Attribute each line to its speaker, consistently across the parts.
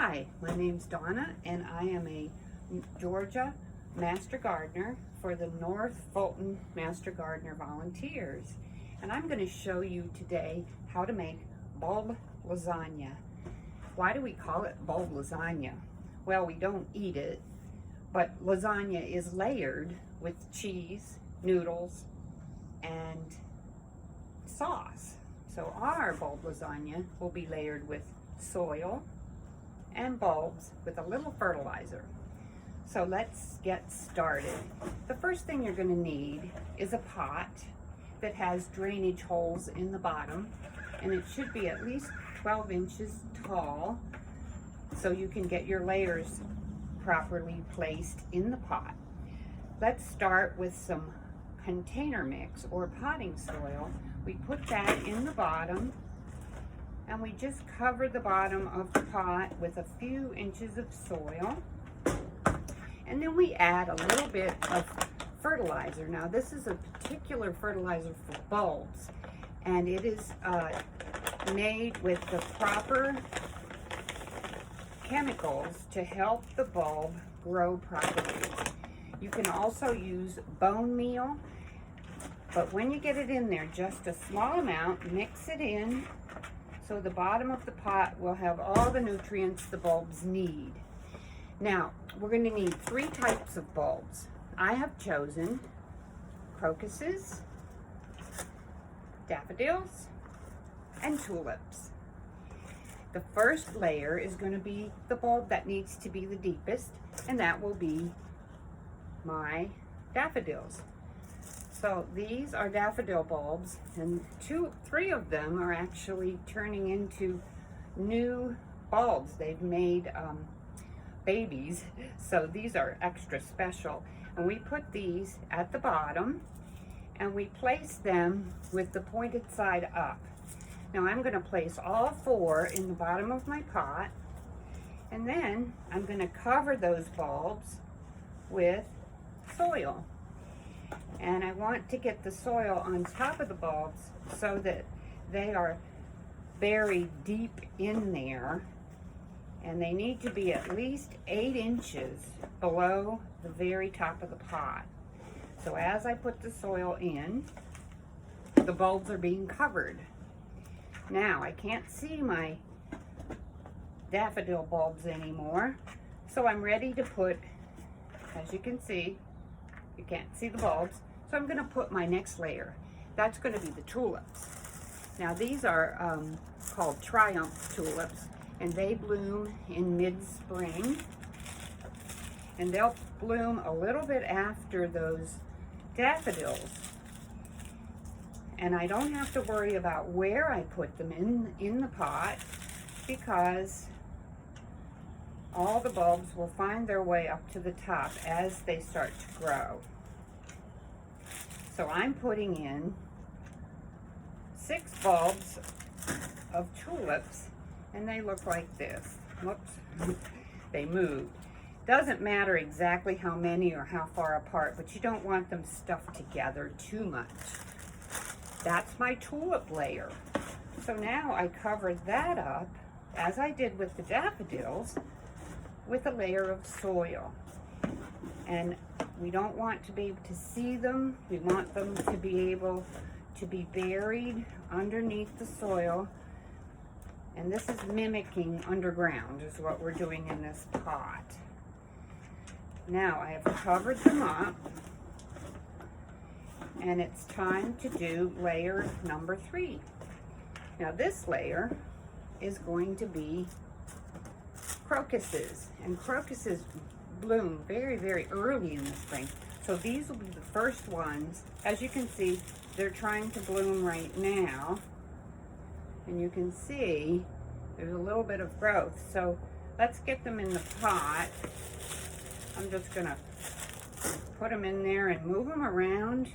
Speaker 1: Hi, my name's Donna and I am a Georgia Master Gardener for the North Fulton Master Gardener Volunteers. And I'm going to show you today how to make bulb lasagna. Why do we call it bulb lasagna? Well, we don't eat it, but lasagna is layered with cheese, noodles, and sauce. So our bulb lasagna will be layered with soil and bulbs with a little fertilizer. So let's get started. The first thing you're going to need is a pot that has drainage holes in the bottom, and it should be at least 12 inches tall so you can get your layers properly placed in the pot. Let's start with some container mix or potting soil. We put that in the bottom and we just cover the bottom of the pot with a few inches of soil. And then we add a little bit of fertilizer. Now this is a particular fertilizer for bulbs, and it is made with the proper chemicals to help the bulb grow properly. You can also use bone meal, but when you get it in there, just a small amount, mix it in so the bottom of the pot will have all the nutrients the bulbs need. Now, we're going to need 3 types of bulbs. I have chosen crocuses, daffodils, and tulips. The first layer is going to be the bulb that needs to be the deepest, and that will be my daffodils. So these are daffodil bulbs, and 3 of them are actually turning into new bulbs. They've made babies, so these are extra special. And we put these at the bottom and we place them with the pointed side up. Now I'm going to place all 4 in the bottom of my pot, and then I'm going to cover those bulbs with soil. And I want to get the soil on top of the bulbs so that they are buried deep in there, and they need to be at least 8 inches below the very top of the pot. So as I put the soil in, the bulbs are being covered. Now I can't see my daffodil bulbs anymore, so I'm ready to put, as you can see, you can't see the bulbs, so I'm going to put my next layer. That's going to be the tulips. Now these are called Triumph tulips, and they bloom in mid-spring, and they'll bloom a little bit after those daffodils. And I don't have to worry about where I put them in the pot, because all the bulbs will find their way up to the top as they start to grow. So I'm putting in 6 bulbs of tulips, and they look like this. Whoops, they moved. Doesn't matter exactly how many or how far apart, but you don't want them stuffed together too much. That's my tulip layer. So now I cover that up, as I did with the daffodils, with a layer of soil. And we don't want to be able to see them. We want them to be able to be buried underneath the soil. And this is mimicking underground, is what we're doing in this pot. Now I have covered them up, and it's time to do layer number 3. Now this layer is going to be crocuses, and crocuses bloom very, very early in the spring. So these will be the first ones. As you can see, they're trying to bloom right now, and you can see there's a little bit of growth. So let's get them in the pot. I'm just gonna put them in there and move them around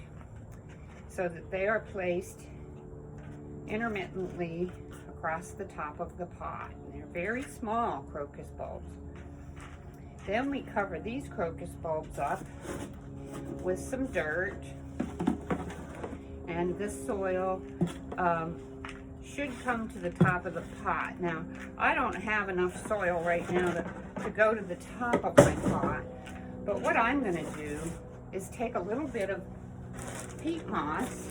Speaker 1: so that they are placed intermittently across the top of the pot. And they're very small crocus bulbs. Then we cover these crocus bulbs up with some dirt, and this soil should come to the top of the pot. Now, I don't have enough soil right now to go to the top of my pot, but what I'm going to do is take a little bit of peat moss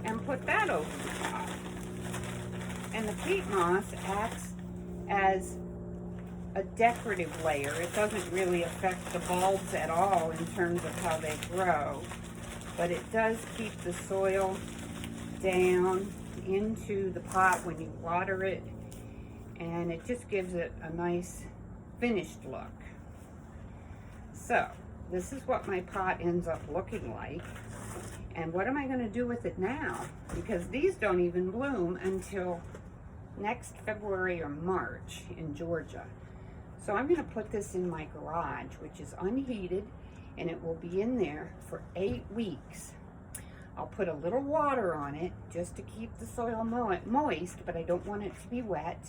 Speaker 1: and put that over the top. And the peat moss acts as a decorative layer. It doesn't really affect the bulbs at all in terms of how they grow, but it does keep the soil down into the pot when you water it, and it just gives it a nice finished look. So this is what my pot ends up looking like. And what am I going to do with it now? Because these don't even bloom until next February or March in Georgia. So I'm going to put this in my garage, which is unheated, and it will be in there for 8 weeks. I'll put a little water on it just to keep the soil moist, but I don't want it to be wet.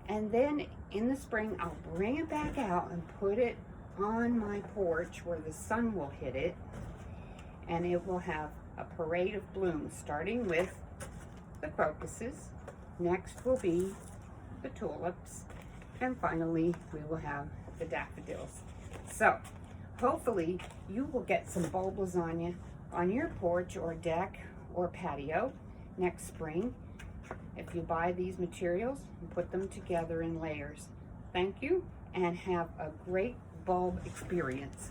Speaker 1: And then in the spring, I'll bring it back out and put it on my porch where the sun will hit it, and it will have a parade of blooms, starting with the crocuses. Next will be the tulips, and finally we will have the daffodils. So hopefully you will get some bulb lasagna on your porch or deck or patio next spring if you buy these materials and put them together in layers. Thank you, and have a great bulb experience.